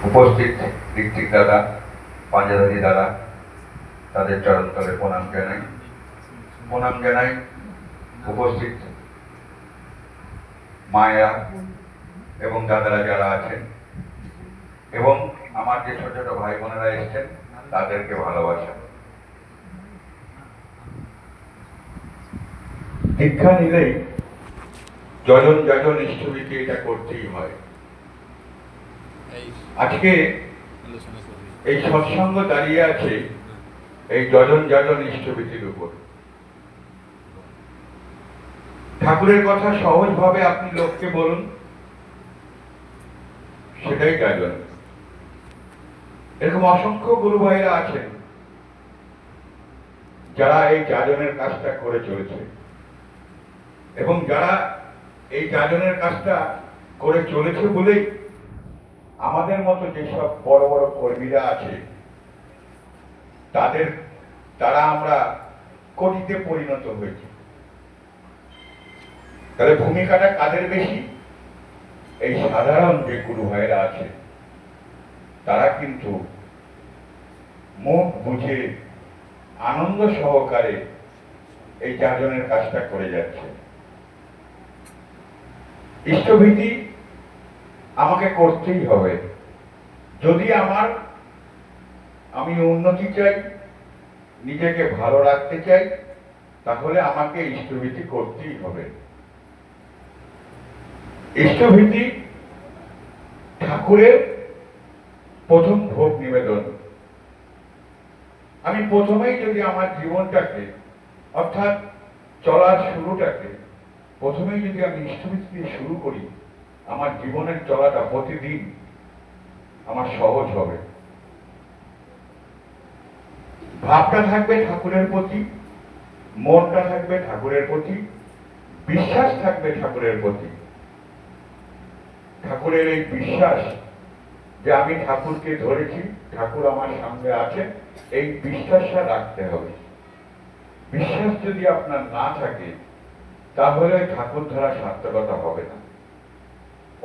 উপস্থিত ঋত্বিক দাদা, পাঞ্জাদারি দাদা, তাদের চরণতলে প্রণাম জানাই। উপস্থিত মায়েরা এবং দাদারা যারা আছেন এবং আমার যে ছোট ছোট ভাই বোনেরা এসছেন তাদেরকে ভালোবাসা। দীক্ষা নিলেই যজন যজন ইষ্টবিধি এটা করতেই হয়। আজকে এই সৎসঙ্গ দাঁড়িয়ে আছে এই যজন যজন ইষ্টবিধির উপর। ঠাকুরের কথা সহজভাবে আপনি লোককে বলুন, সেটাই যাজন। এরকম অসংখ্য গুরু ভাইরা আছেন যারা এই যাজনের কাজটা করে চলেছে এবং যারা এই যাজনের কাজটা করে চলেছে বলেই আমাদের মতো যেসব বড় বড় কর্মীরা আছে তারা আমরা কোটিতে পরিণত হয়েছি। তাহলে ভূমিকাটা কাদের বেশি? এই সাধারণ যে গুরু ভাইরা আছে তারা কিন্তু মুখ বুঝে আনন্দ সহকারে এই যাজনের কাজটা করে যাচ্ছে। ইষ্টভীতি আমাকে করতেই হবে। যদি আমি উন্নতি চাই, নিজেকে ভালো রাখতে চাই, তাহলে আমাকে ইষ্টভীতি করতেই হবে। ইষ্টভীতি ঠাকুরের প্রথম ভোগ নিবেদন। আমি প্রথমেই যদি আমার জীবনটাকে অর্থাৎ চলার শুরুটাকে প্রথমেই যদি আমি ইষ্টভীতি দিয়ে শুরু করি, আমার জীবনের চলাটা প্রতিদিন আমার সহজ হবে। ভাবটা থাকবে ঠাকুরের প্রতি, মনটা থাকবে ঠাকুরের প্রতি, বিশ্বাস থাকবে ঠাকুরের প্রতি। ঠাকুরের এই বিশ্বাস যে আমি ঠাকুরকে ধরেছি, ঠাকুর আমার সঙ্গে আছে, এই বিশ্বাসটা রাখতে হবে। বিশ্বাস যদি আপনার না থাকে তাহলে ঠাকুর ধরা সার্থকতা হবে না।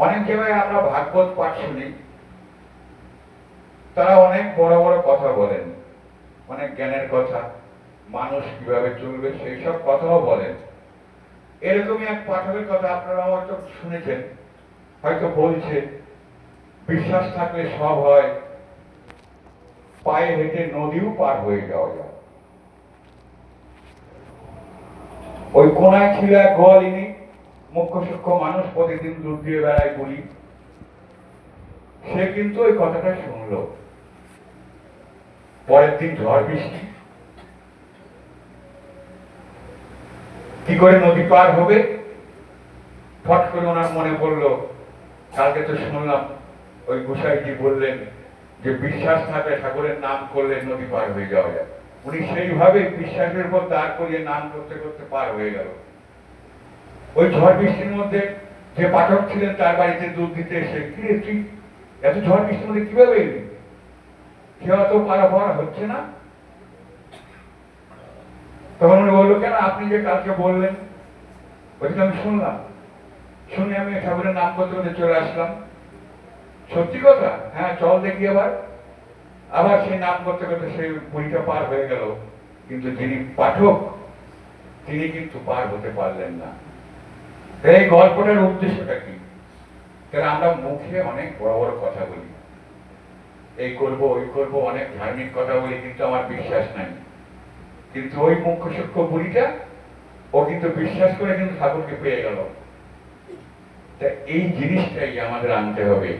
অনেক জায়গায় আমরা ভাগবত পাঠ শুনি, তারা অনেক বড় বড় কথা বলেন, অনেক জ্ঞানের কথা, মানুষ কিভাবে চলবে সেই সব কথাও বলেন। এরকমই এক পাঠকের কথা আপনারা হয়তো শুনেছেন, হয়তো বলছে বিশ্বাস থাকলে সব হয়, পায়ে হেঁটে নদীও পার হয়ে যাওয়া যায়। ওই কোনায় ছিল এক গোয়ালিনী, মুখ্য সূক্ষ্ম মানুষ, প্রতিদিন দুধ দিয়ে বেড়ায় বলি। সে কিন্তু ওই কথাটা শুনলো। পরের দিন ঝড় বৃষ্টি, কি করে নদী পার হবে? ফট করে ওনার মনে পড়লো, কালকে তো শুনলাম ওই গোসাইজি বললেন যে বিশ্বাস থাকলে ঠাকুরের নাম করলে নদী পার হয়ে যাওয়া যায়। উনি সেইভাবে বিশ্বাসের উপর দাঁড় করিয়ে নাম করতে করতে পার হয়ে গেল। ওই ঝড় বৃষ্টির মধ্যে যে পাঠক ছিলেন তার বাড়িতে দুধ দিতে এসে, কি রে তুই এত ঝড় বৃষ্টির মধ্যে কিভাবে এলি? কেউ তো পারাপার হচ্ছে না। তখন উনি বললো, কেন আপনি যে কালকে বললেন? বলছি আমি শুনলাম, শুনে আমি ঠাকুরের নাম করতে করতে চলে আসলাম। সত্যি কথা? হ্যাঁ, চল দেখি। আবার সেই নাম করতে করতে সেই পুরীটা পার হয়ে গেল, কিন্তু যিনি পাঠক তিনি কিন্তু পার হতে পারলেন না। এই গল্পটার উদ্দেশ্যটা কি? কারণ আমরা মুখে অনেক বড় বড় কথা বলি, এই করব ওই করব, অনেক ধার্মিক কথা বলি, কিন্তু আমার বিশ্বাস নাই। কিন্তু ওই মুখ্য সূক্ষ্ম বুড়িটা ও কিন্তু বিশ্বাস করে কিন্তু ঠাকুরকে পেয়ে গেল। তা এই জিনিসটাই আমাদের আনতে হবে।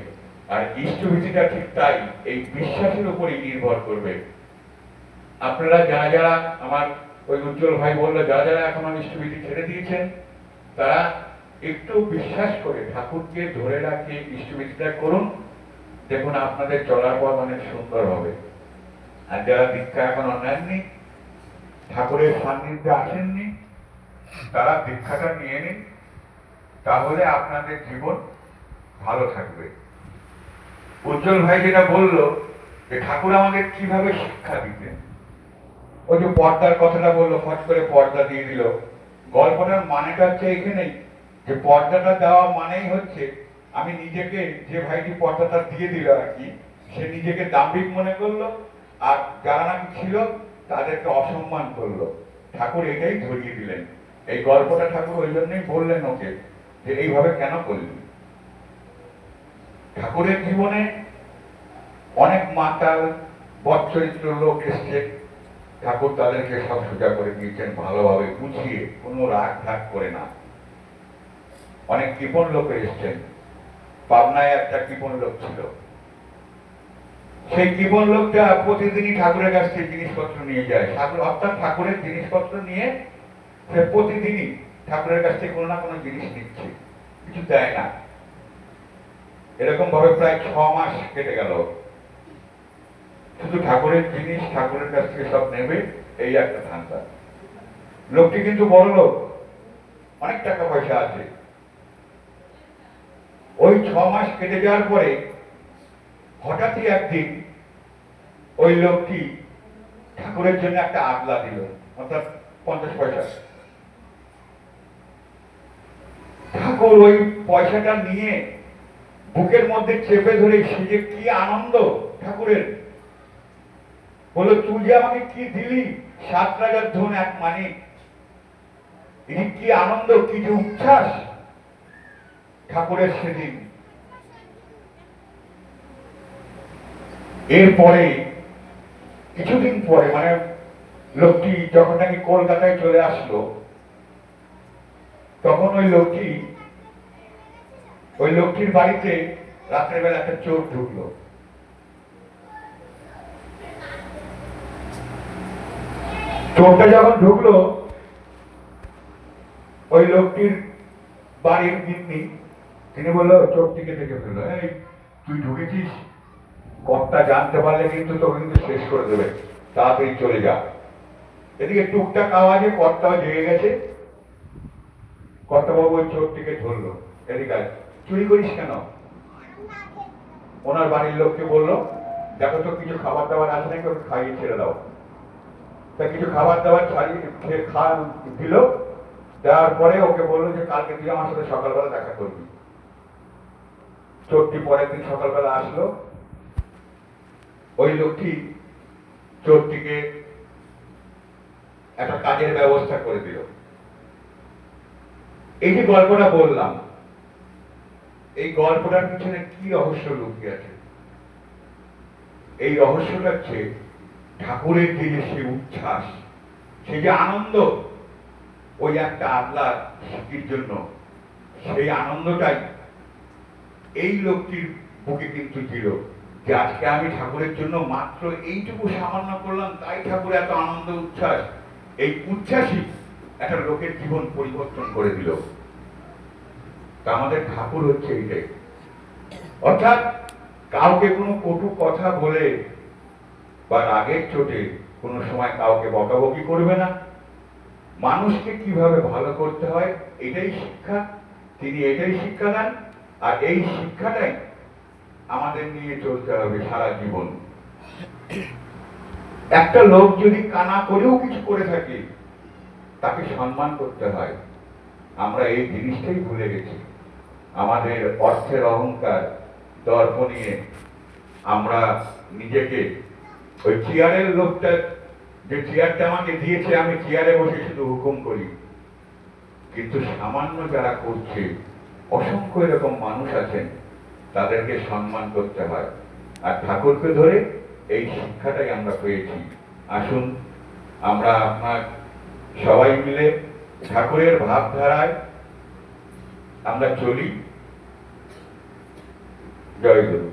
আর ইষ্টভীতিটা ঠিক তাই, এই বিশ্বাসের উপরই নির্ভর করবে। আপনারা যারা যারা, আমার ওই উজ্জ্বল ভাই বললো, যারা যারা এখন ইষ্টভীতি ছেড়ে দিয়েছেন তারা একটু বিশ্বাস করে ঠাকুরকে ধরে রাখে ইষ্টভীতিটা করুন, দেখুন আপনাদের চলার পথ অনেক সুন্দর হবে। আর যারা দীক্ষা এখন নেননি, ঠাকুরের সান্নিধ্যে আসেননি, তারা দীক্ষাটা নিয়ে নিন, তাহলে আপনাদের জীবন ভালো থাকবে। উজ্জ্বল ভাই যেটা বললো যে ঠাকুর আমাদের কিভাবে শিক্ষা দিতেন, ওই যে পর্দার কথাটা বললো, ফট করে পর্দা দিয়ে দিল। গল্পটার মানেটা হচ্ছে এখানেই যে পর্দাটা দেওয়া মানেই হচ্ছে আমি নিজেকে, যে ভাইটি পর্দাটা দিয়ে দিল আর কি, সে নিজেকে দাম্ভিক মনে করলো, আর যারা নাকি ছিল তাদেরকে অসম্মান করলো। ঠাকুর এটাই ধরিয়ে দিলেন। এই গল্পটা ঠাকুর ওই জন্যই বললেন ওকে, যে এইভাবে কেন করলি। ঠাকুরের জীবনে অনেক মাতাল বচ্চরিত্র লোক এসছে, ঠাকুর তাদেরকে সব সোজা করে দিয়েছেন, ভালোভাবে বুঝিয়ে, কোনো রাগ ঢাক করে না। অনেক কৃপণ লোক এসছেন। পাবনায় একটা কৃপণ লোক ছিল, সেই কৃপণ লোকটা প্রতিদিনই ঠাকুরের কাছ থেকে জিনিসপত্র নিয়ে যায়। অর্থাৎ ঠাকুরের জিনিসপত্র নিয়ে সে প্রতিদিনই ঠাকুরের কাছ থেকে কোনো না কোনো জিনিস নিচ্ছে, কিছু দেয় না। এরকম ভাবে প্রায় 6 মাস কেটে গেল, শুধু ঠাকুরের জিনিস ঠাকুরের কাছ থেকে সব নেবে, এই একটা ধান্দা। লোকটি কিন্তু বড় লোক, অনেক টাকা পয়সা আছে। ওই 6 মাস কেটে যাওয়ার পরে হঠাৎই একদিন ওই লোকটি ঠাকুরের জন্য একটা আগলা দিল, অর্থাৎ 50 পয়সা। ঠাকুর ওই পয়সাটা নিয়ে বুকের মধ্যে চেপে ধরে, সে যে কি আনন্দ ঠাকুরের, বললো তুই যে আমাকে কি দিলি, 7 রাজার ধন 1 মানিক। এই কি আনন্দ, কি যে উচ্ছ্বাস ঠাকুরের সেদিন। এরপরে কিছুদিন পরে, মানে লোকটি যখন নাকি কলকাতায় চলে আসলো, তখন ওই লোকটির বাড়িতে রাত্রের বেলা একটা চোর ঢুকলো। চোরটা যখন ঢুকলো, ওই লোকটির বাড়ির গিন্নি, তিনি বললো, চোরটিকে দেখে ফেললো, এই তুই ঢুকেছিস, কর্তা জানতে পারলে কিন্তু তোকে কিন্তু শেষ করে দেবে, তাড়াতাড়ি চলে যা। এদিকে টুকটাক আওয়াজে কর্তাও জেগে গেছে। কর্তাবাবু ওই চোরটিকে ধরলো, এদিকে চুরি করিস কেন? ওনার বাড়ির লোককে বললো, দেখো তো কিছু খাবার দাবার আছে নাকি, ওকে খাইয়ে ছেড়ে দাও। তা কিছু খাবার দাবার দিল, দেওয়ার পরে ওকে বললো যে কালকে তুই আমার সাথে সকালবেলা দেখা করবি। চোরটি পরের দিন সকালবেলা আসলো। ওই লোকটি চোরটিকে একটা কাজের ব্যবস্থা করে দিল। এই যে গল্পটা বললাম, এই গল্পটার পিছনে কি রহস্য লুকিয়ে আছে? এই রহস্যটা হচ্ছে ঠাকুরের যে সে উচ্ছ্বাস, সে যে আনন্দ, ওই একটা আগলার শিখির জন্য, সেই আনন্দটাই এই লোকটির বুকে কিন্তু ছিল, যে আজকে আমি ঠাকুরের জন্য মাত্র এইটুকু সামান্য করলাম, তাই ঠাকুর এত আনন্দ উচ্ছ্বাস। এই উচ্ছ্বাসই একটা লোকের জীবন পরিবর্তন করে দিল। তা আমাদের ঠাকুর হচ্ছে এইটাই। অর্থাৎ কাউকে কোনো কটু কথা বলে বা রাগের চোটে কোনো সময় কাউকে বকাবকি করবে না। মানুষকে কিভাবে ভালো করতে হয় এটাই শিক্ষা, তিনি এটাই শিক্ষা দেন। আর এই শিক্ষাটাই আমাদের নিয়ে চলতে হবে সারা জীবন। একটা লোক যদি কানা করেও কিছু করে থাকে, তাকে সম্মান করতে হয়। আমরা এই জিনিসটাই ভুলে গেছি। আমাদের অর্থের অহংকার, দর্প নিয়ে আমরা নিজেকে, ওই চেয়ারের লোকটা, যে চেয়ারটা আমাকে দিয়েছে, আমি চেয়ারে বসে শুধু হুকুম করি, কিন্তু সামান্য যারা করছে, অসংখ্য এরকম মানুষ আছেন, তাদেরকে সম্মান করতে হয়। আর ঠাকুরকে ধরে এই শিক্ষাটাই আমরা পেয়েছি। আসুন আমরা আপনার সবাই মিলে ঠাকুরের ভাবধারায় আমরা চলি। জয় গুরু।